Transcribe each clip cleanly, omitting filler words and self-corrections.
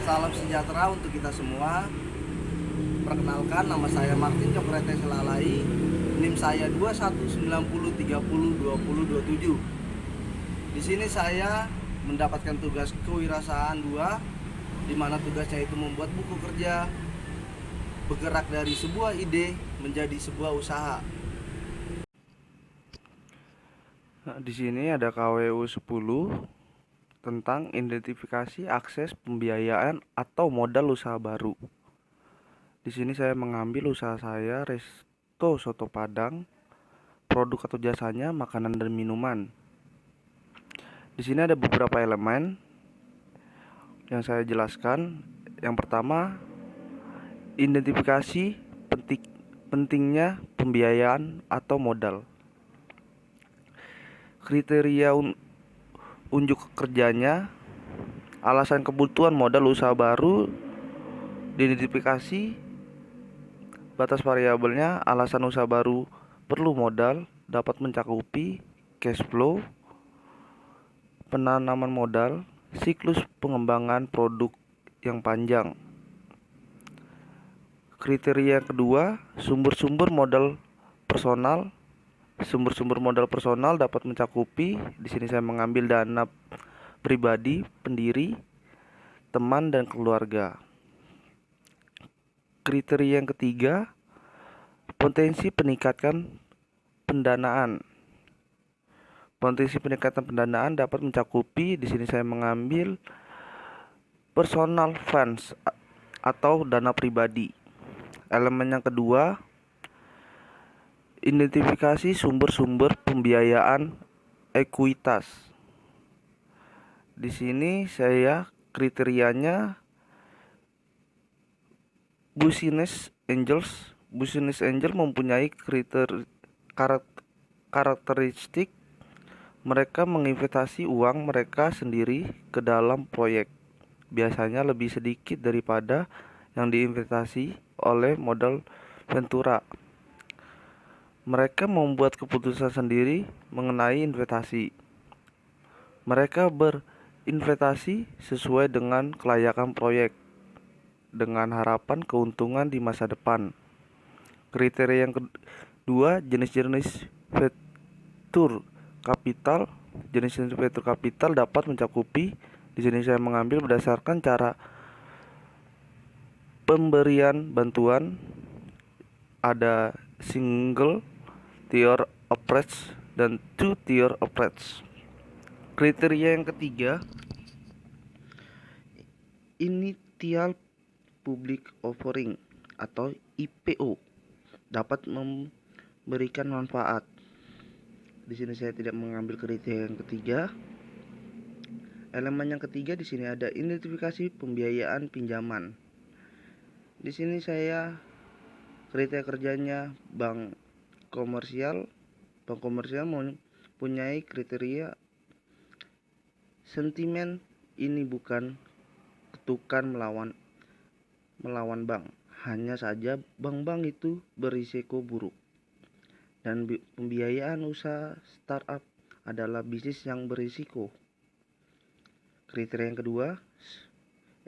Salam sejahtera untuk kita semua. Perkenalkan, nama saya Martin Cokrete Selalai. NIM saya 2190302027. Di sini saya mendapatkan tugas kewirausahaan 2, di mana tugasnya itu membuat buku kerja, bergerak dari sebuah ide menjadi sebuah usaha. Nah, di sini ada KWU 10 tentang identifikasi akses pembiayaan atau modal usaha baru. Di sini saya mengambil usaha saya Resto Soto Padang, produk atau jasanya makanan dan minuman. Di sini ada beberapa elemen yang saya jelaskan. Yang pertama, identifikasi pentingnya pembiayaan atau modal. Kriteria unjuk kerjanya, alasan kebutuhan modal usaha baru, diidentifikasi, batas variabelnya, alasan usaha baru perlu modal, dapat mencakupi cash flow, penanaman modal, siklus pengembangan produk yang panjang. Kriteria kedua, sumber-sumber modal personal. Sumber-sumber modal personal dapat mencakupi, di sini saya mengambil dana pribadi, pendiri, teman dan keluarga. Kriteria yang ketiga, potensi peningkatan pendanaan. Potensi peningkatan pendanaan dapat mencakupi, di sini saya mengambil personal funds atau dana pribadi. Elemen yang kedua, identifikasi sumber-sumber pembiayaan ekuitas. Di sini saya kriterianya Business Angels. Business Angel mempunyai karakteristik mereka menginvestasi uang mereka sendiri ke dalam proyek. Biasanya lebih sedikit daripada yang diinvestasi oleh modal ventura. Mereka membuat keputusan sendiri mengenai investasi. Mereka berinvestasi sesuai dengan kelayakan proyek, dengan harapan keuntungan di masa depan. Kriteria yang kedua, jenis-jenis venture capital. Jenis-jenis venture capital dapat mencakupi, di sini saya mengambil berdasarkan cara pemberian bantuan, ada single tier approach dan two tier approach. Kriteria yang ketiga, initial public offering atau IPO dapat memberikan manfaat. Di sini saya tidak mengambil kriteria yang ketiga. Elemen yang ketiga di sini ada identifikasi pembiayaan pinjaman. Di sini saya kriteria kerjanya bank komersial. Bank komersial mempunyai kriteria sentimen ini bukan ketukan melawan bank. Hanya saja bank-bank itu berisiko buruk. Dan pembiayaan usaha startup adalah bisnis yang berisiko. Kriteria yang kedua,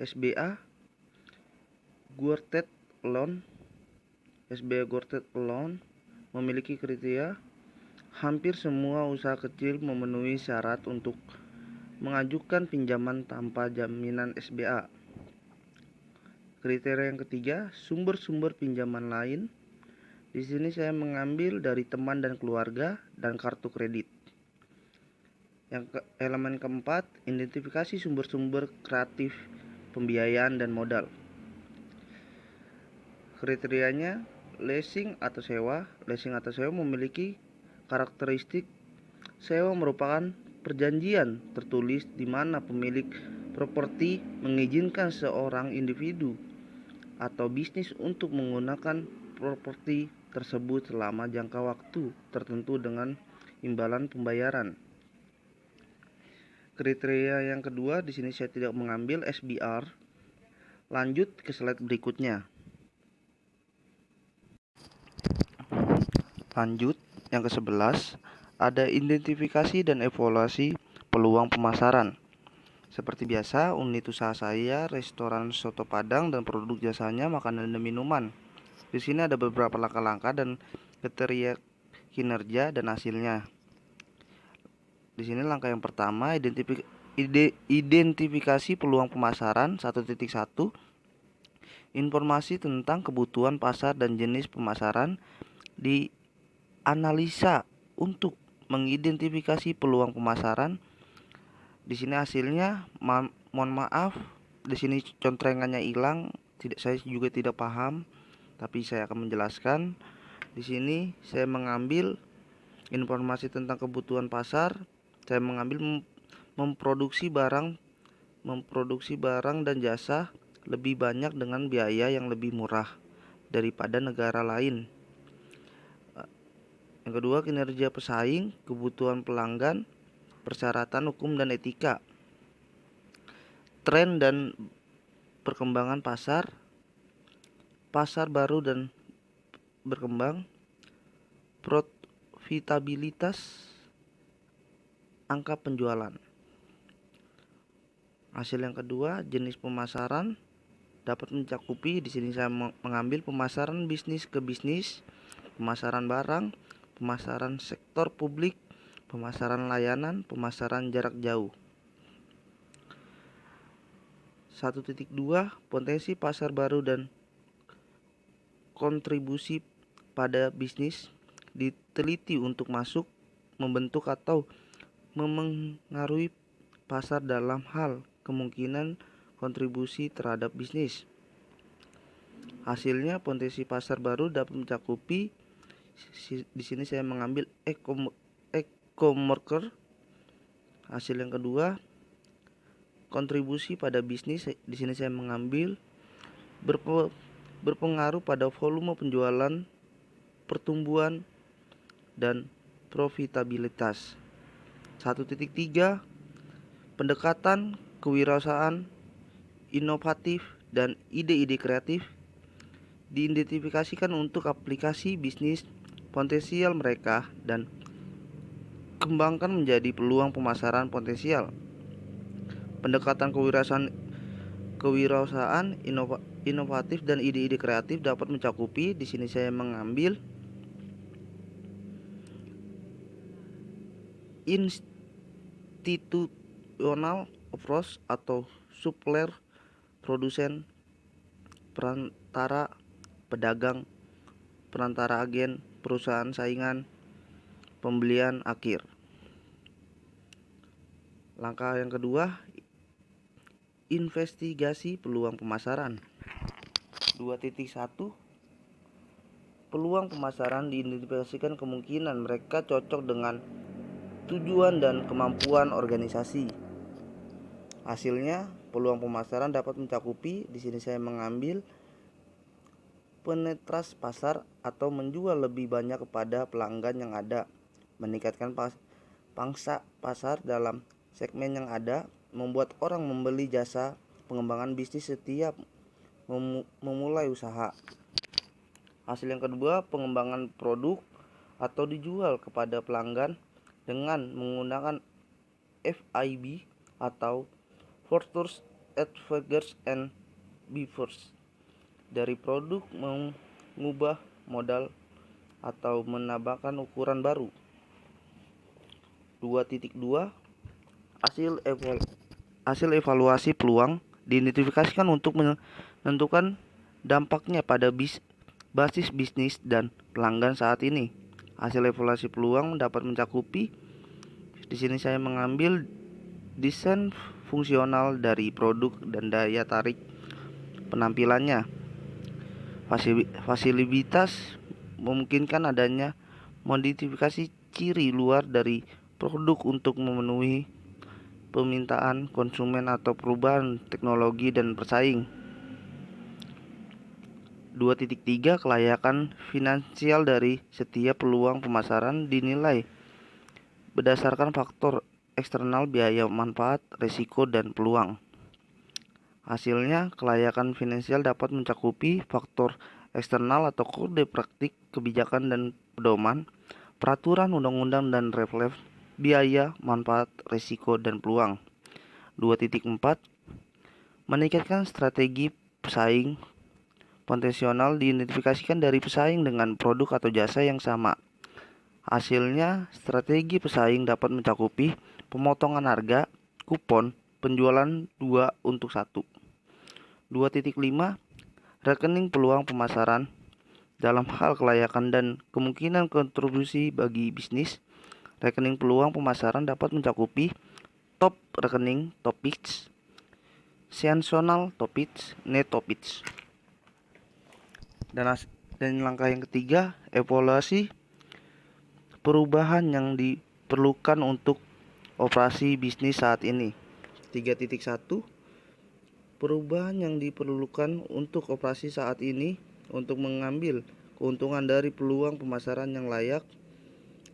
SBA Guaranteed Loan. SBA Guaranteed Loan memiliki kriteria hampir semua usaha kecil memenuhi syarat untuk mengajukan pinjaman tanpa jaminan SBA. Kriteria yang ketiga, sumber-sumber pinjaman lain. Di sini saya mengambil dari teman dan keluarga dan kartu kredit. Elemen keempat, identifikasi sumber-sumber kreatif pembiayaan dan modal. Kriterianya leasing atau sewa. Leasing atau sewa memiliki karakteristik sewa merupakan perjanjian tertulis di mana pemilik properti mengizinkan seorang individu atau bisnis untuk menggunakan properti tersebut selama jangka waktu tertentu dengan imbalan pembayaran. Kriteria yang kedua, di sini saya tidak mengambil SBR. Lanjut ke slide berikutnya. Lanjut, yang ke-11, ada identifikasi dan evaluasi peluang pemasaran. Seperti biasa, unit usaha saya restoran soto Padang dan produk jasanya makanan dan minuman. Di sini ada beberapa langkah-langkah dan kriteria kinerja dan hasilnya. Di sini langkah yang pertama, identifikasi peluang pemasaran 1.1. Informasi tentang kebutuhan pasar dan jenis pemasaran dianalisa untuk mengidentifikasi peluang pemasaran. Di sini hasilnya, mohon maaf, di sini contrengannya hilang. Saya juga tidak paham, tapi saya akan menjelaskan. Di sini saya mengambil informasi tentang kebutuhan pasar. Saya mengambil memproduksi barang dan jasa lebih banyak dengan biaya yang lebih murah daripada negara lain. Yang kedua, kinerja pesaing, kebutuhan pelanggan, persyaratan hukum dan etika, tren dan perkembangan pasar baru dan berkembang, profitabilitas, angka penjualan. Hasil yang kedua, jenis pemasaran dapat mencakupi. Di sini saya mengambil pemasaran bisnis ke bisnis, pemasaran barang, pemasaran sektor publik, pemasaran layanan, pemasaran jarak jauh. 1.2 Potensi pasar baru dan kontribusi pada bisnis diteliti untuk masuk, membentuk atau memengaruhi pasar dalam hal kemungkinan kontribusi terhadap bisnis. Hasilnya, potensi pasar baru dapat mencakupi. Di sini saya mengambil e-commerce. Hasil yang kedua, kontribusi pada bisnis. Di sini saya mengambil berpengaruh pada volume penjualan, pertumbuhan, dan profitabilitas. 1.3 Pendekatan kewirausahaan inovatif dan ide-ide kreatif diidentifikasikan untuk aplikasi bisnis potensial mereka dan kembangkan menjadi peluang pemasaran potensial. Pendekatan kewirausahaan inovatif dan ide-ide kreatif dapat mencakupi. Di sini saya mengambil institutional approach atau supplier, produsen, perantara, pedagang, perantara agen, perusahaan saingan, pembelian akhir. Langkah yang kedua, investigasi peluang pemasaran. 2.1 Peluang pemasaran diidentifikasikan kemungkinan mereka cocok dengan tujuan dan kemampuan organisasi. Hasilnya, peluang pemasaran dapat mencakupi. Di sini saya mengambil penetrasi pasar atau menjual lebih banyak kepada pelanggan yang ada, meningkatkan pangsa pasar dalam segmen yang ada, membuat orang membeli jasa, pengembangan bisnis setiap memulai usaha. Hasil yang kedua, pengembangan produk atau dijual kepada pelanggan dengan menggunakan FIB atau Factors, Advantages and Behaviors. Dari produk mengubah modal atau menambahkan ukuran baru. 2.2 Hasil evaluasi peluang diidentifikasikan untuk menentukan dampaknya pada basis bisnis dan pelanggan saat ini. Hasil evaluasi peluang dapat mencakupi. Di sini saya mengambil desain fungsional dari produk dan daya tarik penampilannya. Fasilitas memungkinkan adanya modifikasi ciri luar dari produk untuk memenuhi permintaan konsumen atau perubahan teknologi dan bersaing. 2.3 Kelayakan finansial dari setiap peluang pemasaran dinilai berdasarkan faktor eksternal, biaya, manfaat, risiko, dan peluang. Hasilnya, kelayakan finansial dapat mencakupi faktor eksternal atau kode praktik, kebijakan dan pedoman, peraturan undang-undang dan refleks, biaya, manfaat, risiko, dan peluang. 2.4 Meningkatkan strategi pesaing potensial diidentifikasikan dari pesaing dengan produk atau jasa yang sama. Hasilnya, strategi pesaing dapat mencakupi pemotongan harga, kupon, penjualan 2 untuk 1. 2.5 Rekening peluang pemasaran dalam hal kelayakan dan kemungkinan kontribusi bagi bisnis. Rekening peluang pemasaran dapat mencakupi top rekening, topics, seasonal topics, net topics. Dan langkah yang ketiga, evaluasi perubahan yang diperlukan untuk operasi bisnis saat ini. 3.1 Perubahan yang diperlukan untuk operasi saat ini untuk mengambil keuntungan dari peluang pemasaran yang layak.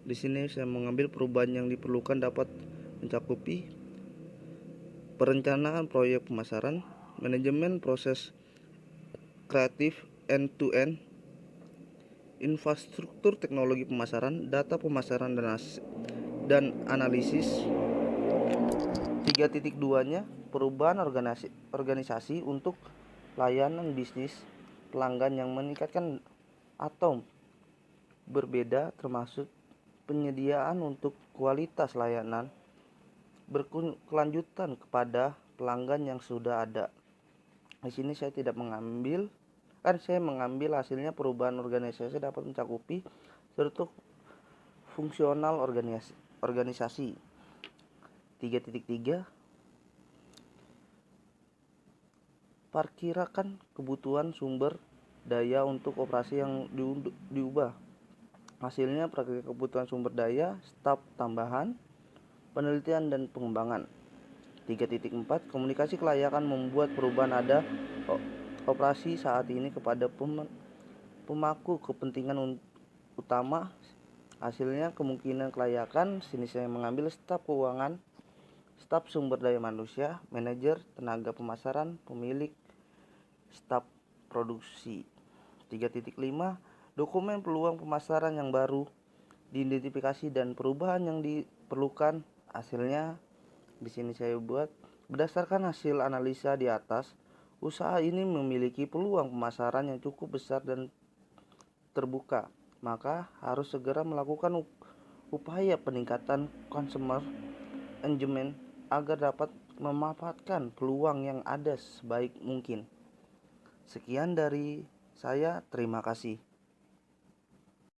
Di sini saya mengambil perubahan yang diperlukan dapat mencakupi perencanaan proyek pemasaran, manajemen proses kreatif end-to-end, infrastruktur teknologi pemasaran, data pemasaran dan analisis. 3.2-nya perubahan organisasi untuk layanan bisnis pelanggan yang meningkatkan atau berbeda, termasuk penyediaan untuk kualitas layanan berkelanjutan kepada pelanggan yang sudah ada. Di sini saya mengambil hasilnya perubahan organisasi dapat mencakupi struktur fungsional organisasi. 3.3 Perkirakan kebutuhan sumber daya untuk operasi yang diubah. Hasilnya perkiraan kebutuhan sumber daya, staf tambahan, penelitian dan pengembangan. 3.4 Komunikasi kelayakan membuat perubahan ada operasi saat ini kepada pemangku kepentingan utama. Hasilnya kemungkinan kelayakan. Sini saya mengambil staf keuangan, staf sumber daya manusia, manajer, tenaga pemasaran, pemilik, staf produksi. 3.5 Dokumen peluang pemasaran yang baru diidentifikasi dan perubahan yang diperlukan. Hasilnya di sini saya buat berdasarkan hasil analisa di atas, usaha ini memiliki peluang pemasaran yang cukup besar dan terbuka, maka harus segera melakukan upaya peningkatan consumer engagement agar dapat memanfaatkan peluang yang ada sebaik mungkin. Sekian dari saya, terima kasih.